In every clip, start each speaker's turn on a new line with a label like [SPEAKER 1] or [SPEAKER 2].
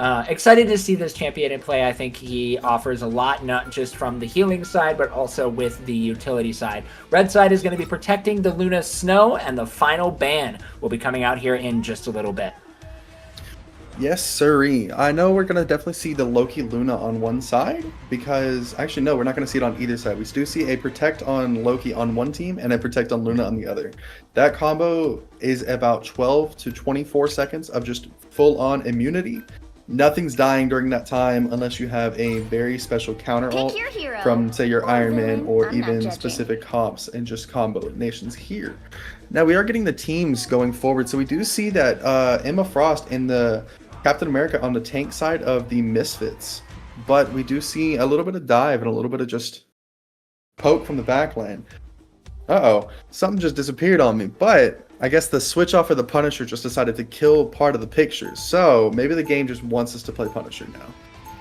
[SPEAKER 1] Excited to see this champion in play. I think he offers a lot, not just from the healing side, but also with the utility side. Red side is going to be protecting the Luna Snow, and the final ban will be coming out here in just a little bit.
[SPEAKER 2] Yes, sirree. I know we're going to definitely see the Loki Luna on one side because, actually, no, we're not going to see it on either side. We do see a Protect on Loki on one team and a Protect on Luna on the other. That combo is about 12 to 24 seconds of just full-on immunity. Nothing's dying during that time unless you have a very special counter ult from, say, your Iron Man or even specific comps and just combo nations here. Now, we are getting the teams going forward, so we do see that Emma Frost and the Captain America on the tank side of the Misfits, but we do see a little bit of dive and a little bit of just poke from the backline. Uh-oh, something just disappeared on me, but I guess the switch off of the Punisher just decided to kill part of the picture, so maybe the game just wants us to play Punisher now.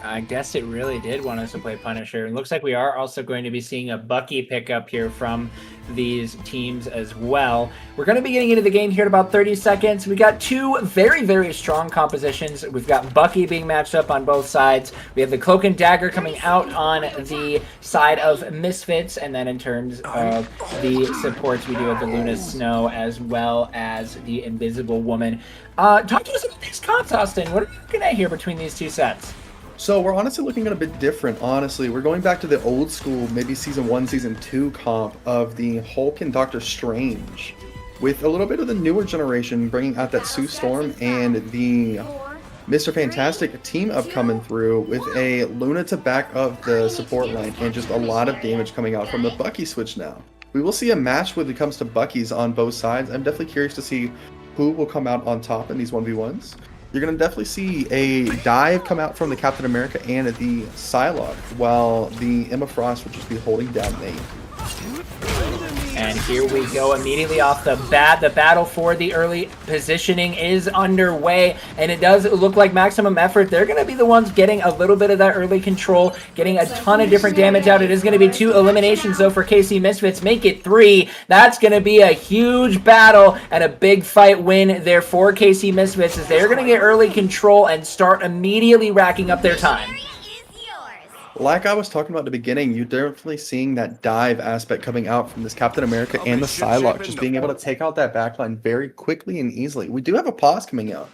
[SPEAKER 1] I guess it really did want us to play Punisher. It looks like we are also going to be seeing a Bucky pickup here from these teams as well. We're going to be getting into the game here in about 30 seconds. We got two very, very strong compositions. We've got Bucky being matched up on both sides. We have the Cloak and Dagger coming out on the side of Misfits, and then in terms of the supports, we do have the Luna Snow as well as the Invisible Woman. Talk to us about these comps, Austin. What are you looking at here between these two sets?
[SPEAKER 2] So we're honestly looking at a bit different, honestly. We're going back to the old school, maybe Season 1, Season 2 comp of the Hulk and Doctor Strange, with a little bit of the newer generation bringing out that Sue Storm and the Mr. Fantastic team-up coming through with a Luna to back up the support line and just a lot of damage coming out from the Bucky switch now. We will see a match when it comes to Buckies on both sides. I'm definitely curious to see who will come out on top in these 1v1s. You're going to definitely see a dive come out from the Captain America and the Psylocke, while the Emma Frost will just be holding down main.
[SPEAKER 1] And here we go immediately off the bat. The battle for the early positioning is underway, and it does look like Maximum Effort. They're going to be the ones getting a little bit of that early control, getting a ton of different damage out. It is going to be 2 eliminations, though, for KC Misfits. Make it 3. That's going to be a huge battle and a big fight win there for KC Misfits, as they're going to get early control and start immediately racking up their time.
[SPEAKER 2] Like I was talking about at the beginning, you're definitely seeing that dive aspect coming out from this Captain America and the Psylocke, just being able to take out that backline very quickly and easily. We do have a pause coming out.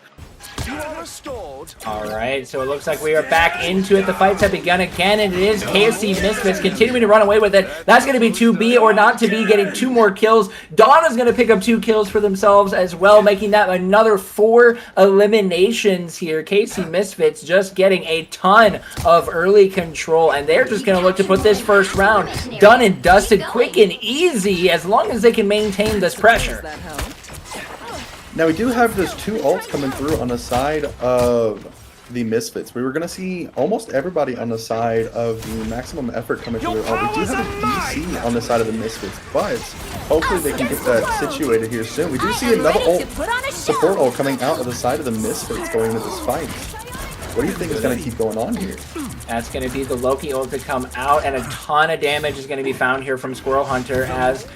[SPEAKER 1] Alright, so it looks like we are back into it. The fights have begun again, and it is KSC Misfits continuing to run away with it. That's going to be 2B or not to be, getting 2 more kills. Donna's going to pick up 2 kills for themselves as well, making that another 4 eliminations here. KC Misfits just getting a ton of early control, and they're just going to look to put this first round done and dusted quick and easy, as long as they can maintain this pressure.
[SPEAKER 2] Now we do have those 2 ults coming through on the side of the Misfits. We were going to see almost everybody on the side of the Maximum Effort coming through. We do have a DC on the side of the Misfits, but hopefully they can get that situated here soon. We do see another ult, support ult coming out of the side of the Misfits going into this fight. What do you think is going to keep going on here?
[SPEAKER 1] That's going to be the Loki ult to come out, and a ton of damage is going to be found here from Squirrel Hunter as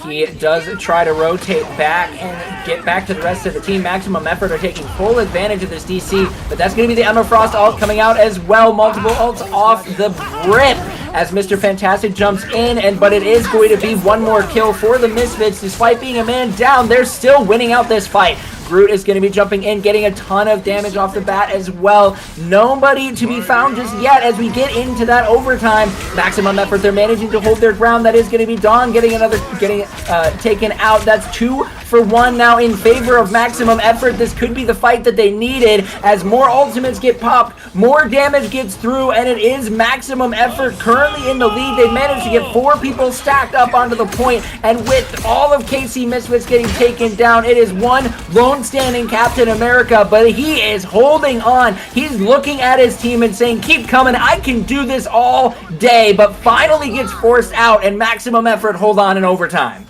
[SPEAKER 1] he does try to rotate back and get back to the rest of the team. Maximum Effort are taking full advantage of this DC, but that's going to be the Emma Frost ult coming out as well. Multiple ults off the rip as Mr. Fantastic jumps in, but it is going to be 1 more kill for the Misfits. Despite being a man down, they're still winning out this fight. Groot is going to be jumping in, getting a ton of damage off the bat as well. Nobody to be found just yet as we get into that overtime. Maximum Effort, they're managing to hold their ground. That is going to be Dawn getting taken out. That's 2 for 1 now in favor of Maximum Effort. This could be the fight that they needed as more ultimates get popped, more damage gets through, and it is Maximum Effort currently in the lead. They've managed to get 4 people stacked up onto the point, and with all of KC Misfits getting taken down, it is one lone standing Captain America, but he is holding on. He's looking at his team and saying, keep coming, I can do this all day, but finally gets forced out, and Maximum Effort hold on in overtime.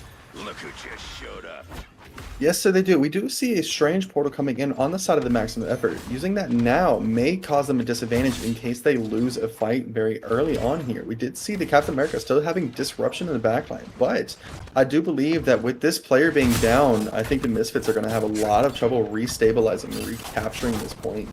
[SPEAKER 2] Yes, so they do. We do see a strange portal coming in on the side of the Maximum Effort. Using that now may cause them a disadvantage in case they lose a fight very early on here. We did see the Captain America still having disruption in the backline, but I do believe that with this player being down, I think the Misfits are going to have a lot of trouble restabilizing and recapturing this point.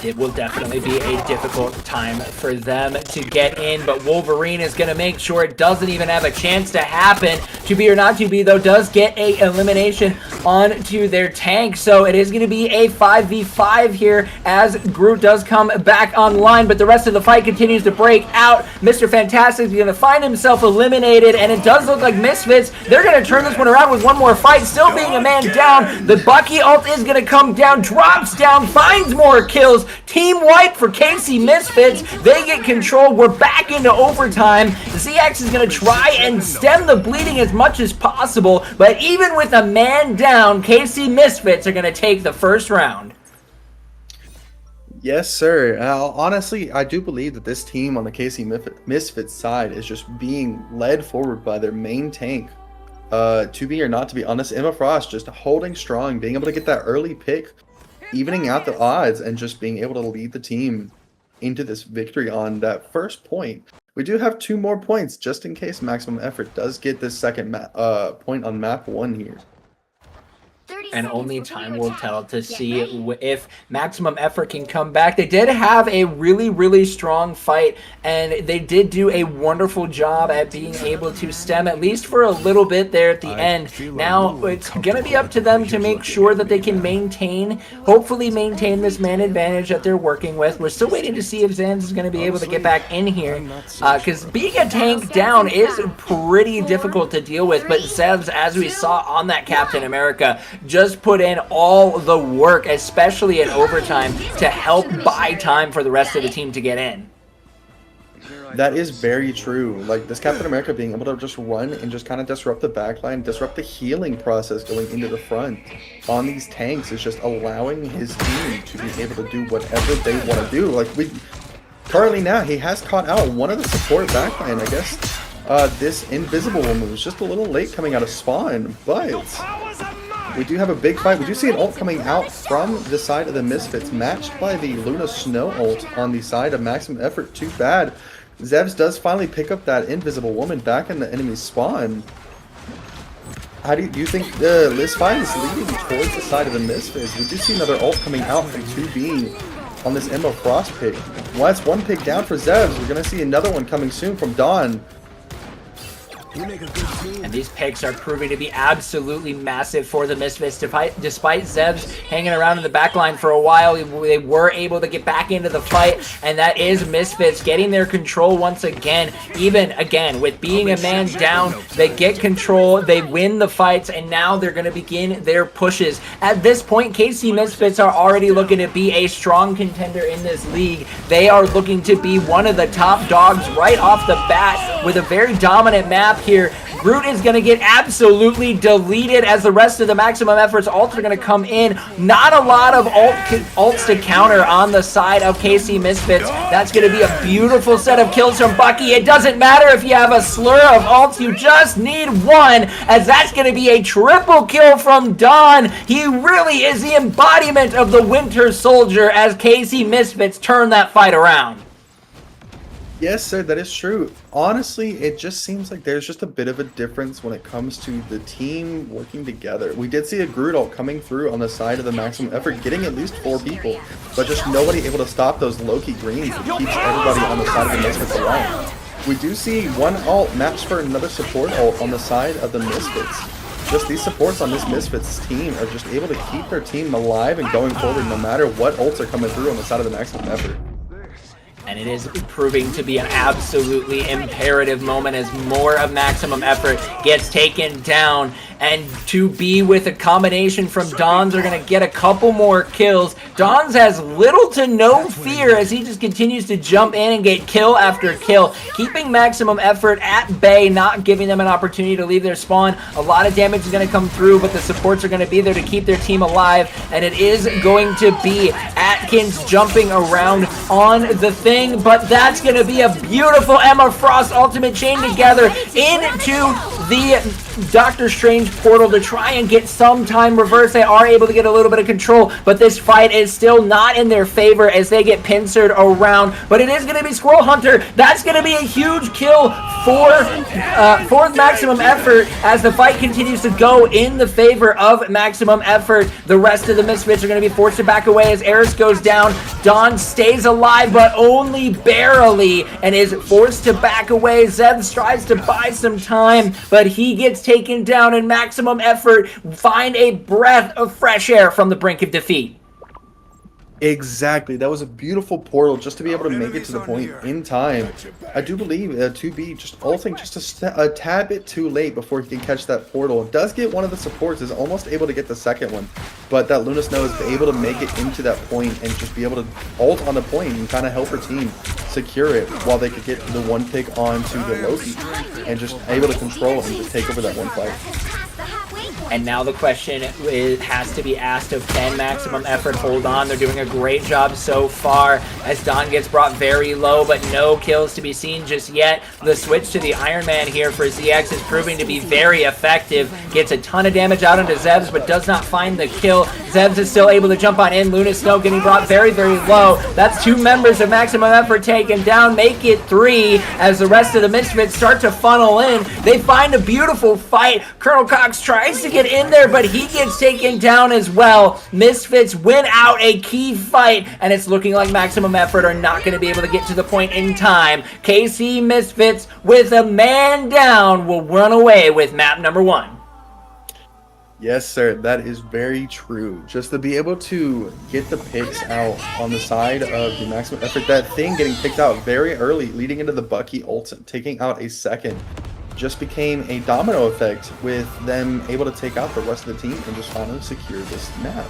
[SPEAKER 1] it will definitely be a difficult time for them to get in, but Wolverine is going to make sure it doesn't even have a chance to happen. To be or not to be, though, does get a elimination onto their tank, so it is going to be a 5v5 here as Groot does come back online, but the rest of the fight continues to break out. Mr. Fantastic is going to find himself eliminated, and it does look like Misfits, they're going to turn this one around with one more fight, still being a man down. The Bucky ult is going to come down, drops down, finds more kills. Team wipe for KC Misfits. They get control. We're back into overtime. ZX is going to try and stem the bleeding as much as possible, but even with a man down, KC Misfits are going to take the first round.
[SPEAKER 2] Yes, sir. Honestly, I do believe that this team on the KC Misfits side is just being led forward by their main tank. To be or not to be honest, Emma Frost just holding strong, being able to get that early pick, evening out the odds, and just being able to lead the team into this victory on that first point. We do have 2 more points just in case Maximum Effort does get this second point on map 1 here.
[SPEAKER 1] And only time will tell to see if Maximum Effort can come back. They did have a really strong fight, and they did do a wonderful job at being able to stem, at least for a little bit there at the end. Now, it's going to be up to them to make sure that they can hopefully maintain this man advantage that they're working with. We're still waiting to see if Zanz is going to be able to get back in here, because being a tank down is pretty difficult to deal with, but Zevs, as we saw on that Captain America, just put in all the work, especially in overtime, to help buy time for the rest of the team to get in.
[SPEAKER 2] That is very true. Like, this Captain America being able to just run and just kind of disrupt the backline, disrupt the healing process going into the front on these tanks is just allowing his team to be able to do whatever they want to do. Like, currently now, he has caught out one of the support backline, I guess. This Invisible Woman was just a little late coming out of spawn, but we do have a big fight. We do see an ult coming out from the side of the Misfits, matched by the Luna Snow ult on the side of Maximum Effort. Too bad. Zevs does finally pick up that Invisible Woman back in the enemy spawn. How do you think this fight is leading towards the side of the Misfits? We do see another ult coming out from 2B on this Emma Frost pick. Well, that's one pick down for Zevs. We're going to see another one coming soon from Dawn.
[SPEAKER 1] And these picks are proving to be absolutely massive for the Misfits. Despite Zevs hanging around in the backline for a while, they were able to get back into the fight, and that is Misfits getting their control once again. Even again, with being a man down, they get control, they win the fights, and now they're going to begin their pushes. At this point, KC Misfits are already looking to be a strong contender in this league. They are looking to be one of the top dogs right off the bat with a very dominant map here. Groot is going to get absolutely deleted as the rest of the Maximum Effort's ults are going to come in. Not a lot of ults to counter on the side of KC Misfits. That's going to be a beautiful set of kills from Bucky. It doesn't matter if you have a slur of ults, you just need one, as that's going to be a triple kill from Dawn. He really is the embodiment of the Winter Soldier as KC Misfits turn that fight around.
[SPEAKER 2] Yes, sir, that is true. Honestly, it just seems like there's just a bit of a difference when it comes to the team working together. We did see a Groot ult coming through on the side of the Maximum Effort, getting at least 4 people, but just nobody able to stop those Loki greens that keeps everybody on the side of the Misfits alive. We do see one ult matched for another support ult on the side of the Misfits. Just these supports on this Misfits team are just able to keep their team alive and going forward no matter what ults are coming through on the side of the Maximum Effort.
[SPEAKER 1] And it is proving to be an absolutely imperative moment as more of Maximum Effort gets taken down. And to be with a combination from Dons are going to get a couple more kills. Dons has little to no fear as he just continues to jump in and get kill after kill, keeping Maximum Effort at bay, not giving them an opportunity to leave their spawn. A lot of damage is going to come through, but the supports are going to be there to keep their team alive. And it is going to be Atkins jumping around on the thing, but that's going to be a beautiful Emma Frost ultimate chain together into the Doctor Strange portal to try and get some time reverse. They are able to get a little bit of control, but this fight is still not in their favor as they get pincered around. But it is going to be Squirrel Hunter. That's going to be a huge kill for Maximum Effort as the fight continues to go in the favor of Maximum Effort. The rest of the Misfits are going to be forced to back away as Eris goes down. Dawn stays alive, but only barely, and is forced to back away. Zebs tries to buy some time, but he gets taken down, and Maximum Effort find a breath of fresh air from the brink of defeat.
[SPEAKER 2] Exactly. That was a beautiful portal just to be able to make it to the point in time. I do believe 2B just ulting just a tad bit too late before he can catch that portal. Does get one of the supports, is almost able to get the second one, but that Luna Snow is able to make it into that point and just be able to ult on the point and kind of help her team secure it while they could get the one pick onto the Loki and just able to control and just take over that one fight.
[SPEAKER 1] And now the question has to be asked of, can Maximum Effort hold on? They're doing a great job so far as Dawn gets brought very low, but no kills to be seen just yet. The switch to the Iron Man here for ZX is proving to be very effective. Gets a ton of damage out onto Zebs, but does not find the kill. Zebs is still able to jump on in. Luna Snow getting brought very, very low. That's 2 members of Maximum Effort taken down. Make it 3 as the rest of the Misfits start to funnel in. They find a beautiful fight. Colonel Cox tries to get in there, but he gets taken down as well. Misfits win out a key fight, and it's looking like Maximum Effort are not going to be able to get to the point in time. KC Misfits, with a man down, will run away with map number 1.
[SPEAKER 2] Yes, sir. That is very true. Just to be able to get the picks out on the side of the Maximum Effort, that thing getting picked out very early, leading into the Bucky ult, taking out a second, just became a domino effect with them able to take out the rest of the team and just finally secure this map.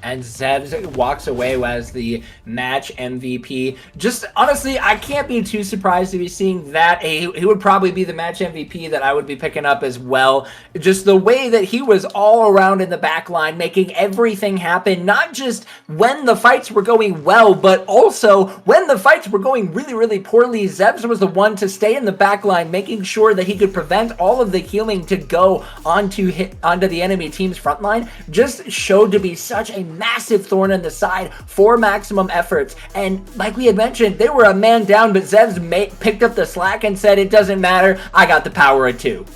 [SPEAKER 1] And Zebs walks away as the match MVP. Just honestly, I can't be too surprised to be seeing that. He would probably be the match MVP that I would be picking up as well. Just the way that he was all around in the back line, making everything happen, not just when the fights were going well, but also when the fights were going really, really poorly. Zebs was the one to stay in the back line, making sure that he could prevent all of the healing to go onto the enemy team's front line. Just showed to be such a massive thorn in the side for Maximum Efforts. And like we had mentioned, they were a man down, but Zebs picked up the slack and said, it doesn't matter, I got the power of 2.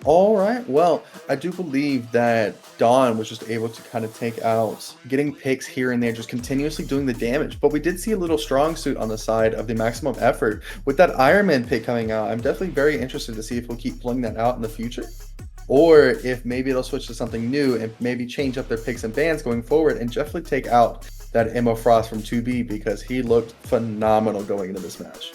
[SPEAKER 2] All right. Well, I do believe that Dawn was just able to kind of take out, getting picks here and there, just continuously doing the damage. But we did see a little strong suit on the side of the Maximum Effort. With that Iron Man pick coming out, I'm definitely very interested to see if we'll keep pulling that out in the future, or if maybe it'll switch to something new and maybe change up their picks and bans going forward and definitely take out that Emma Frost from 2B, because he looked phenomenal going into this match.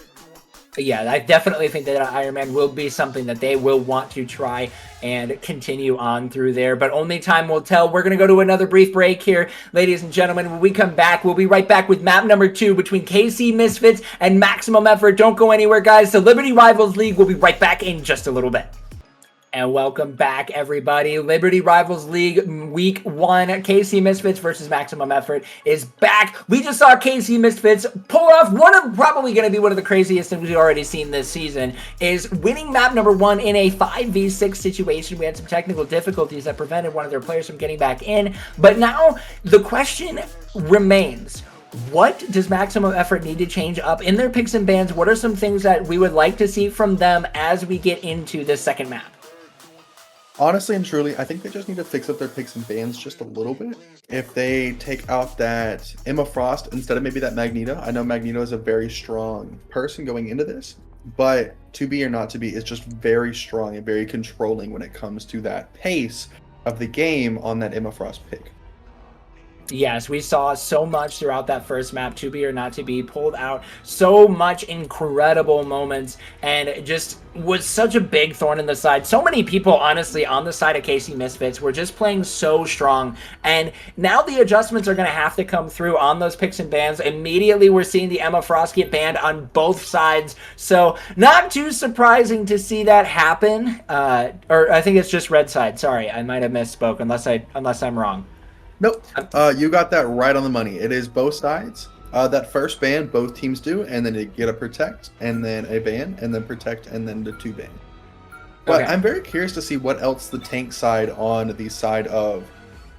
[SPEAKER 1] Yeah, I definitely think that Iron Man will be something that they will want to try and continue on through there, but only time will tell. We're going to go to another brief break here, ladies and gentlemen. When we come back, we'll be right back with map number 2 between KC Misfits and Maximum Effort. Don't go anywhere, guys. The Liberty Rivals League will be right back in just a little bit. And welcome back, everybody. Liberty Rivals League Week 1, KC Misfits versus Maximum Effort is back. We just saw KC Misfits pull off probably going to be one of the craziest things we've already seen this season, is winning map number 1 in a 5v6 situation. We had some technical difficulties that prevented one of their players from getting back in. But now the question remains, what does Maximum Effort need to change up in their picks and bans? What are some things that we would like to see from them as we get into this second map?
[SPEAKER 2] Honestly and truly, I think they just need to fix up their picks and bans just a little bit. If they take out that Emma Frost instead of maybe that Magneto. I know Magneto is a very strong person going into this, but to be or not to be is just very strong and very controlling when it comes to that pace of the game on that Emma Frost pick.
[SPEAKER 1] Yes, we saw so much throughout that first map, to be or not to be, pulled out so much incredible moments, and it just was such a big thorn in the side. So many people, honestly, on the side of KC Misfits were just playing so strong, and now the adjustments are going to have to come through on those picks and bans. Immediately, we're seeing the Emma Frost get banned on both sides, so not too surprising to see that happen. Or I think it's just red side. Sorry, I might have misspoke, unless I'm wrong.
[SPEAKER 2] Nope. You got that right on the money. It is both sides. That first ban, both teams do, and then you get a protect, and then a ban, and then protect, and then the 2 ban. But
[SPEAKER 1] Okay.
[SPEAKER 2] I'm very curious to see what else the tank side on the side of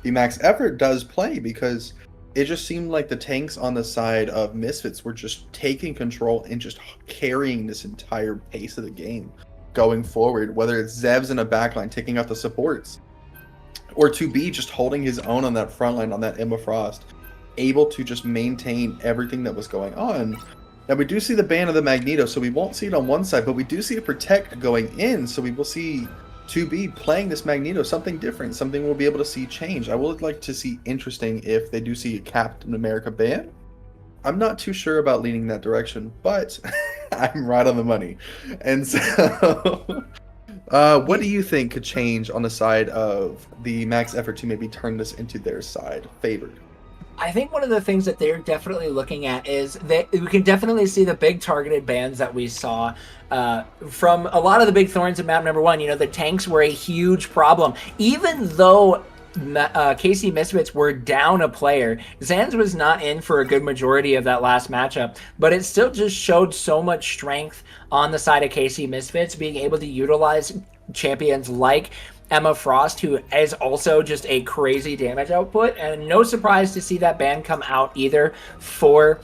[SPEAKER 2] the max effort does play, because it just seemed like the tanks on the side of Misfits were just taking control and just carrying this entire pace of the game going forward, whether it's Zevs in a backline taking out the supports, or 2B just holding his own on that front line on that Emma Frost, able to just maintain everything that was going on. Now we do see the ban of the Magneto, so we won't see it on one side, but we do see a protect going in, so we will see 2B playing this Magneto, something different, something we'll be able to see change. I would like to see interesting if they do see a Captain America ban. I'm not too sure about leaning that direction, but I'm right on the money. And so what do you think could change on the side of the max effort to maybe turn this into their side favored?
[SPEAKER 1] I think one of the things that they're definitely looking at is that we can definitely see the big targeted bans that we saw from a lot of the big thorns in map number 1. You know, the tanks were a huge problem. Even though KC Misfits were down a player, Zanz was not in for a good majority of that last matchup, but it still just showed so much strength on the side of KC Misfits, being able to utilize champions like Emma Frost, who is also just a crazy damage output, and no surprise to see that ban come out either for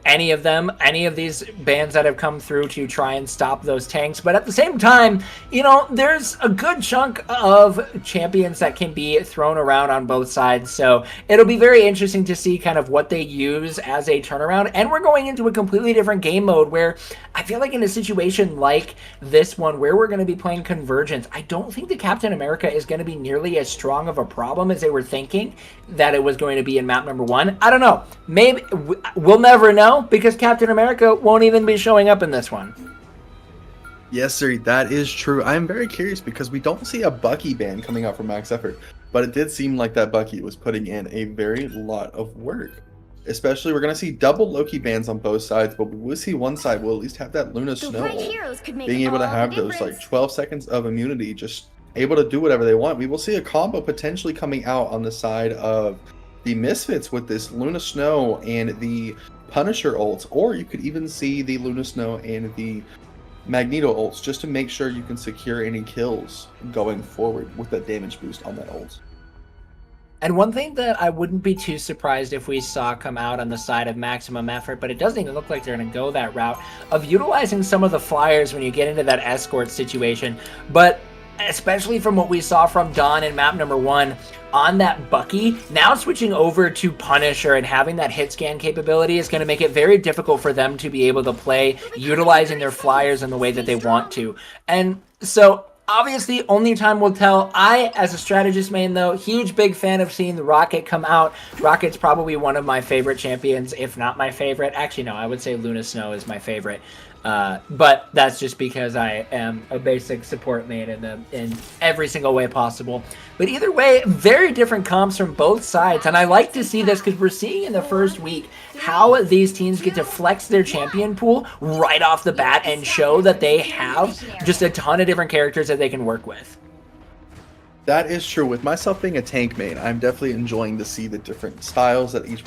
[SPEAKER 1] any of them, any of these bans that have come through to try and stop those tanks. But at the same time, you know, there's a good chunk of champions that can be thrown around on both sides. So it'll be very interesting to see kind of what they use as a turnaround. And we're going into a completely different game mode where I feel like in a situation like this one where we're going to be playing Convergence, I don't think the Captain America is going to be nearly as strong of a problem as they were thinking that it was going to be in map number 1. I don't know. Maybe we'll never know, because Captain America won't even be showing up in this one.
[SPEAKER 2] Yes, sir, that is true. I'm very curious because we don't see a Bucky ban coming out from max effort, but it did seem like that Bucky was putting in a very lot of work. Especially, we're going to see double Loki bans on both sides, but we will see one side will at least have that Luna Snow being able to have those like 12 seconds of immunity, just able to do whatever they want. We will see a combo potentially coming out on the side of the Misfits with this Luna Snow and the Punisher ults, or you could even see the Luna Snow and the Magneto ults, just to make sure you can secure any kills going forward with that damage boost on that ult.
[SPEAKER 1] And one thing that I wouldn't be too surprised if we saw come out on the side of maximum effort, but it doesn't even look like they're going to go that route, of utilizing some of the flyers when you get into that escort situation. But especially from what we saw from Dawn in map number 1 on that Bucky, now switching over to Punisher and having that hit scan capability is going to make it very difficult for them to be able to play utilizing their flyers in the way that they want to. And so obviously only time will tell. I, as a strategist main though, huge big fan of seeing the Rocket come out. Rocket's probably one of my favorite champions, if not my favorite. Actually no, I would say Luna Snow is my favorite. But that's just because I am a basic support main in every single way possible. But either way, very different comps from both sides. And I like to see this because we're seeing in the first week how these teams get to flex their champion pool right off the bat and show that they have just a ton of different characters that they can work with.
[SPEAKER 2] That is true. With myself being a tank main, I'm definitely enjoying to see the different styles that each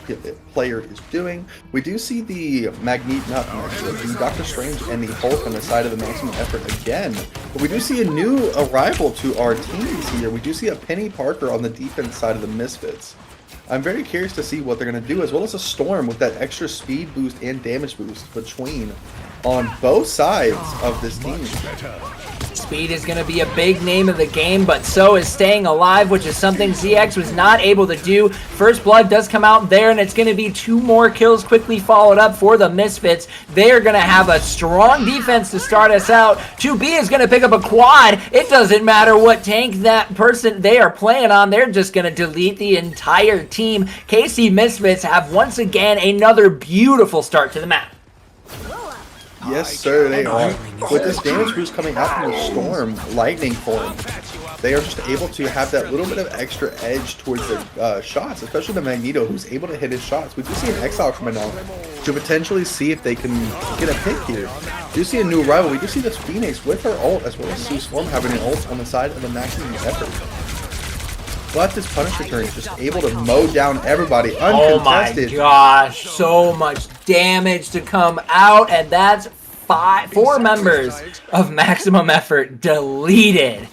[SPEAKER 2] player is doing. We do see the the Doctor Strange and the Hulk on the side of the maximum effort again. But we do see a new arrival to our teams here. We do see a Penny Parker on the defense side of the Misfits. I'm very curious to see what they're going to do, as well as a Storm with that extra speed boost and damage boost between on both sides of this team.
[SPEAKER 1] Speed is going to be a big name of the game, but so is staying alive, which is something ZX was not able to do. First blood does come out there, and it's going to be 2 more kills quickly followed up for the Misfits. They are going to have a strong defense to start us out. 2B is going to pick up a quad. It doesn't matter what tank that person they are playing on. They're just going to delete the entire team. KC Misfits have once again another beautiful start to the map.
[SPEAKER 2] Yes, sir, they are. With this damage boost coming out from the Storm Lightning form, they are just able to have that little bit of extra edge towards the shots, especially the Magneto, who's able to hit his shots. We do see an Exile coming out to potentially see if they can get a pick here. We do see a new rival. We do see this Phoenix with her ult, as well as Sue Storm having an ult on the side of the maximum effort. But this Punisher turn is just able to mow down everybody
[SPEAKER 1] Oh my
[SPEAKER 2] uncontested.
[SPEAKER 1] gosh, so much damage to come out, and that's 4 members of Maximum Effort deleted.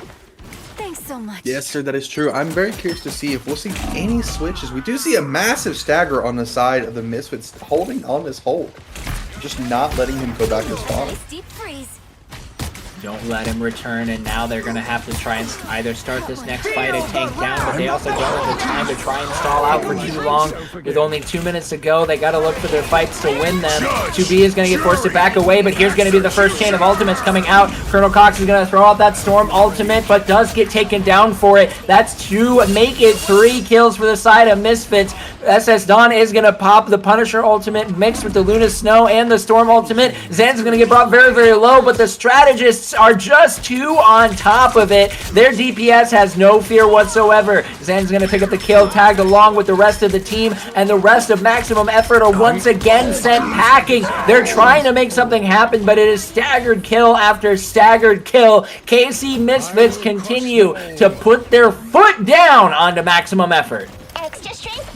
[SPEAKER 3] Thanks so much.
[SPEAKER 2] Yes, sir, that is true. I'm very curious to see if we'll see any switches. We do see a massive stagger on the side of the Misfits holding on this hold. Just not letting him go back to spawn.
[SPEAKER 3] Deep freeze.
[SPEAKER 1] Don't let him return, and now they're going to have to try and either start this next fight and tank down, but they also don't have the time to try and stall out for too long. With only 2 minutes to go, they got to look for their fights to win them. 2B is going to get forced to back away, but here's going to be the first chain of ultimates coming out. Colonel Cox is going to throw out that Storm ultimate, but does get taken down for it. That's 2, make it 3 kills for the side of Misfits. SS Dawn is going to pop the Punisher ultimate mixed with the Luna Snow and the Storm ultimate. Zen's going to get brought very, very low, but the strategists are just 2 on top of it. Their DPS has no fear whatsoever. Zen's going to pick up the kill, tagged along with the rest of the team, and the rest of Maximum Effort are once again sent packing. They're trying to make something happen, but it is staggered kill after staggered kill. KC Misfits continue to put their foot down onto Maximum Effort.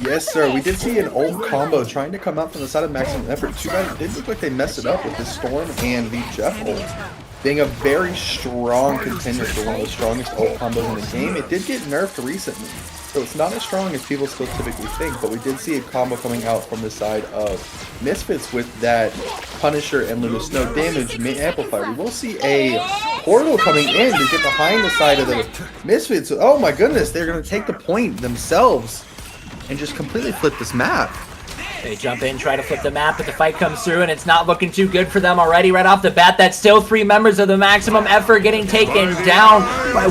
[SPEAKER 2] Yes, sir. We did see an old combo trying to come out from the side of Maximum Effort. Too bad it did look like they messed it up with the Storm and the Jeff ult. Being a very strong contender for one of the strongest ult combos in the game, it did get nerfed recently. So it's not as strong as people still typically think, but we did see a combo coming out from the side of Misfits with that Punisher and Luna Snow damage amplifier. We will see a portal coming in to get behind the side of the Misfits. Oh my goodness, they're going to take the point themselves and just completely flip this map.
[SPEAKER 1] They jump in, try to flip the map, but the fight comes through, and it's not looking too good for them already right off the bat. That's still 3 members of the Maximum Effort getting taken down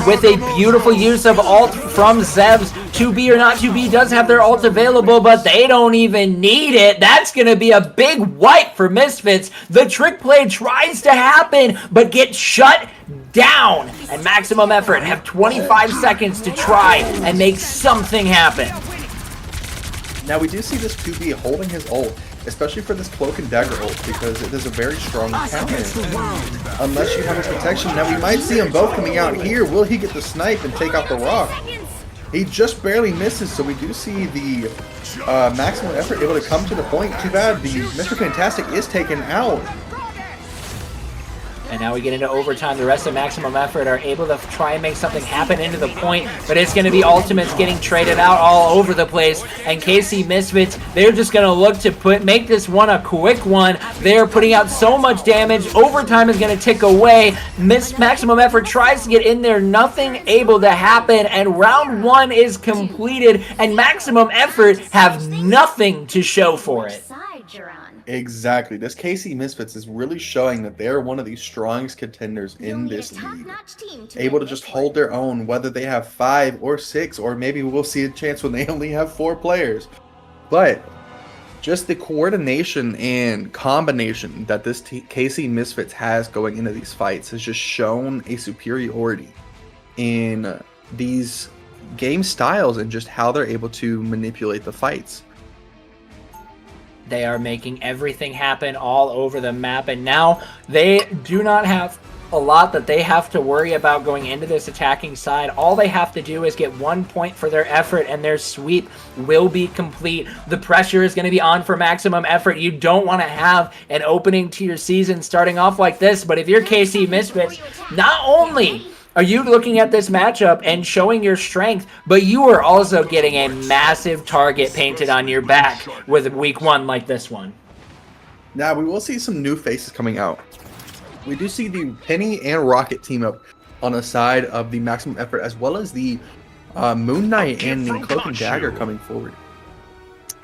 [SPEAKER 1] with a beautiful use of ult from Zebs. 2B or not 2B does have their ult available, but they don't even need it. That's going to be a big wipe for Misfits. The trick play tries to happen, but gets shut down. And Maximum Effort have 25 seconds to try and make something happen.
[SPEAKER 2] Now we do see this 2B holding his ult, especially for this Cloak and Dagger ult, because it is a very strong counter. Unless you have his protection. Now we might see them both coming out here. Will he get the snipe and take out the rock? He just barely misses, so we do see the Maximum Effort able to come to the point. Too bad the Mr. Fantastic is taken out.
[SPEAKER 1] And now we get into overtime. The rest of Maximum Effort are able to try and make something happen into the point, but it's going to be ultimates getting traded out all over the place. And KC Misfits, they're just going to look to make this one a quick one. They're putting out so much damage. Overtime is going to tick away. Maximum Effort tries to get in there. Nothing able to happen. And round 1 is completed. And Maximum Effort have nothing to show for it.
[SPEAKER 2] Exactly. This KC Misfits is really showing that they're one of the strongest contenders in this league. Able to just hold their own, whether they have 5 or 6, or maybe we'll see a chance when they only have 4 players. But just the coordination and combination that this KC Misfits has going into these fights has just shown a superiority in these game styles and just how they're able to manipulate the fights.
[SPEAKER 1] They are making everything happen all over the map, and now they do not have a lot that they have to worry about going into this attacking side. All they have to do is get 1 point for their effort, and their sweep will be complete. The pressure is going to be on for Maximum Effort. You don't want to have an opening to your season starting off like this, but if you're KC Misfits, not only are you looking at this matchup and showing your strength, but you are also getting a massive target painted on your back with week 1 like this one.
[SPEAKER 2] Now we will see some new faces coming out. We do see the Penny and Rocket team up on the side of the Maximum Effort, as well as the Moon Knight and the Cloak and Dagger coming forward.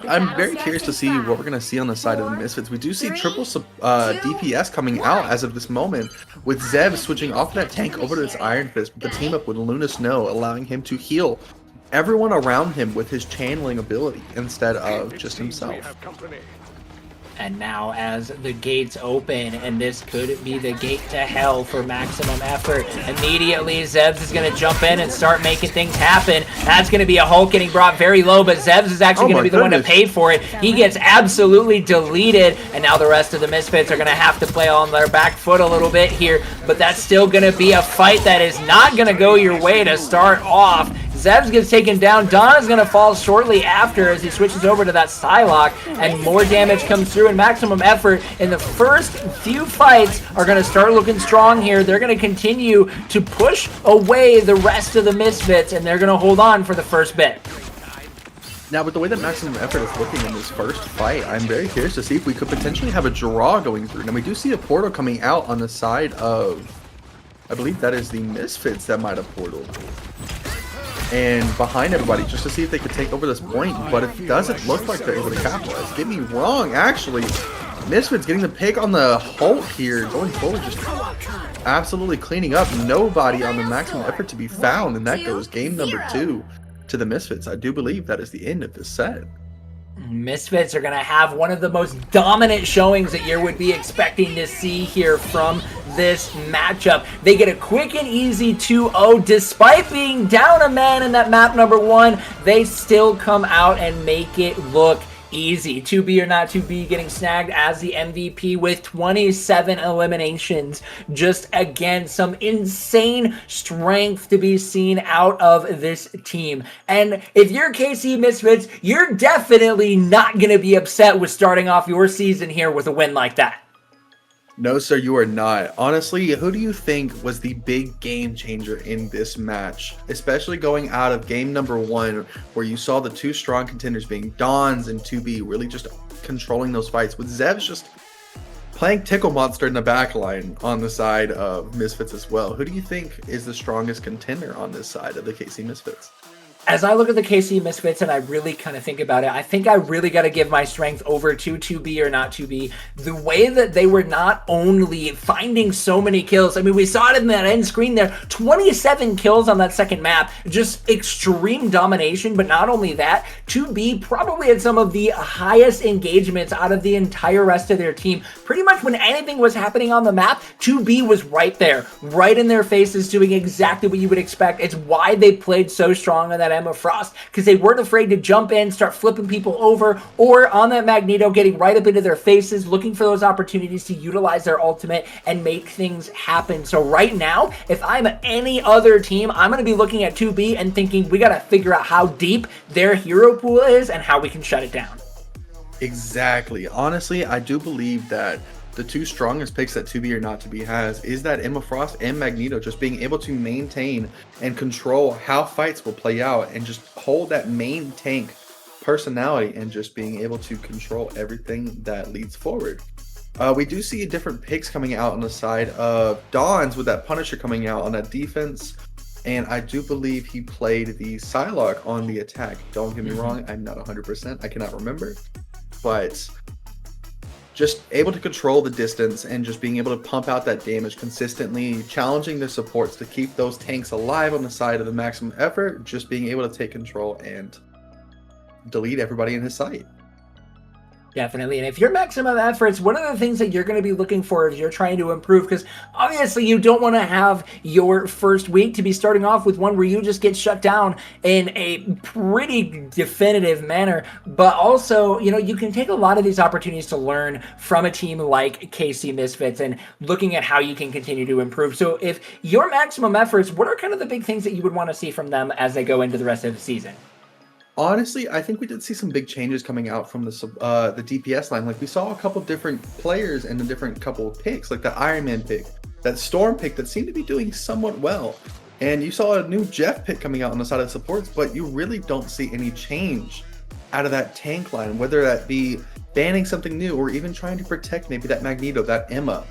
[SPEAKER 2] I'm very curious to see what we're going to see on the side of the Misfits. We do see triple DPS coming out as of this moment, with Zeb switching off that tank over to this Iron Fist, with the team up with Luna Snow, allowing him to heal everyone around him with his channeling ability instead of just himself.
[SPEAKER 1] And now as the gates open, and this could be the gate to hell for Maximum Effort, immediately Zebs is going to jump in and start making things happen. That's going to be a Hulk getting brought very low, but Zebs is actually going to be the one to pay for it. He gets absolutely deleted, and now the rest of the Misfits are going to have to play on their back foot a little bit here, but that's still going to be a fight that is not going to go your way to start off. Zevs gets taken down. Don is going to fall shortly after as he switches over to that Psylocke, and more damage comes through, and maximum effort in the first few fights are going to start looking strong here. They're going to continue to push away the rest of the Misfits, and they're going to hold on for the first bit.
[SPEAKER 2] Now, with the way that maximum effort is looking in this first fight, I'm very curious to see if we could potentially have a draw going through. Now, we do see a portal coming out on the side of, I believe that is the Misfits that might have portaled. And behind everybody, just to see if they could take over this point, but it doesn't look like they're able to capitalize. Get me wrong, actually. Misfits getting the pick on the Hulk here, going forward, just absolutely cleaning up. Nobody on the maximum effort to be found, and that goes game number 2 to the Misfits. I do believe that is the end of this set.
[SPEAKER 1] Misfits are going to have one of the most dominant showings that you would be expecting to see here from this matchup. They get a quick and easy 2-0. Despite being down a man in that map number 1, they still come out and make it look easy. 2B or not 2B getting snagged as the MVP with 27 eliminations. Just again, some insane strength to be seen out of this team. And if you're KC Misfits, you're definitely not going to be upset with starting off your season here with a win like that.
[SPEAKER 2] No, sir, you are not. Honestly, who do you think was the big game changer in this match? Especially going out of game number 1, where you saw the 2 strong contenders being Dons and 2B really just controlling those fights, with Zevs just playing Tickle Monster in the back line on the side of Misfits as well. Who do you think is the strongest contender on this side of the KC Misfits?
[SPEAKER 1] As I look at the KC Misfits and I really kind of think about it, I think I really got to give my strength over to 2B or not 2B. The way that they were not only finding so many kills, I mean, we saw it in that end screen there, 27 kills on that second map, just extreme domination. But not only that, 2B probably had some of the highest engagements out of the entire rest of their team. Pretty much when anything was happening on the map, 2B was right there, right in their faces, doing exactly what you would expect. It's why they played so strong on that Emma Frost, because they weren't afraid to jump in, start flipping people over, or on that Magneto, getting right up into their faces, looking for those opportunities to utilize their ultimate and make things happen. So right now, if I'm any other team, I'm going to be looking at 2B and thinking we got to figure out how deep their hero pool is and how we can shut it down.
[SPEAKER 2] Exactly. Honestly, I do believe that the 2 strongest picks that 2B or not 2B has is that Emma Frost and Magneto, just being able to maintain and control how fights will play out and just hold that main tank personality and just being able to control everything that leads forward. We do see different picks coming out on the side of Dons, with that Punisher coming out on that defense, and I do believe he played the Psylocke on the attack. Don't get me wrong, I'm not 100%, I cannot remember, but just able to control the distance and just being able to pump out that damage consistently, challenging the supports to keep those tanks alive on the side of the maximum effort, just being able to take control and delete everybody in his sight.
[SPEAKER 1] Definitely. And if you're maximum efforts, one of the things that you're going to be looking for if you're trying to improve, because obviously you don't want to have your first week to be starting off with one where you just get shut down in a pretty definitive manner. But also, you know, you can take a lot of these opportunities to learn from a team like KC Misfits and looking at how you can continue to improve. So if your maximum efforts, what are kind of the big things that you would want to see from them as they go into the rest of the season?
[SPEAKER 2] Honestly, I think we did see some big changes coming out from the DPS line. Like, we saw a couple different players and a different couple of picks, like that Iron Man pick, that Storm pick that seemed to be doing somewhat well. And you saw a new Jeff pick coming out on the side of the supports, but you really don't see any change out of that tank line, whether that be banning something new or even trying to protect maybe that Magneto, that Emma,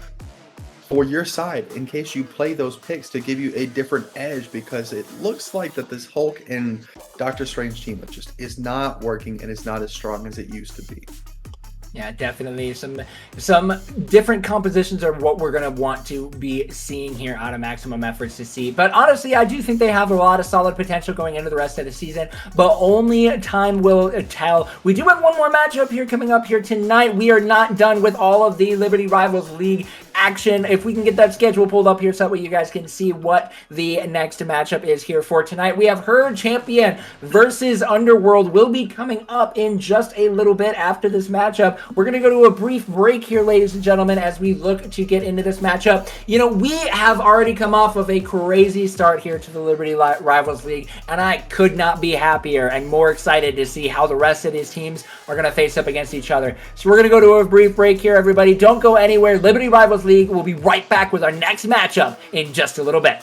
[SPEAKER 2] for your side in case you play those picks to give you a different edge, because it looks like that this Hulk and Doctor Strange team just is not working and is not as strong as it used to be.
[SPEAKER 1] Yeah, definitely. Some different compositions are what we're going to want to be seeing here out of maximum efforts to see. But honestly, I do think they have a lot of solid potential going into the rest of the season, but only time will tell. We do have one more matchup here coming up here tonight. We are not done with all of the Liberty Rivals League action. If we can get that schedule pulled up here so that way you guys can see what the next matchup is here for tonight. We have Her Champion versus Underworld will be coming up in just a little bit after this matchup. We're going to go to a brief break here, ladies and gentlemen, as we look to get into this matchup. You know, we have already come off of a crazy start here to the Liberty Rivals League, and I could not be happier and more excited to see how the rest of these teams are going to face up against each other. So we're going to go to a brief break here, everybody. Don't go anywhere. Liberty Rivals League will be right back with our next matchup in just a little bit.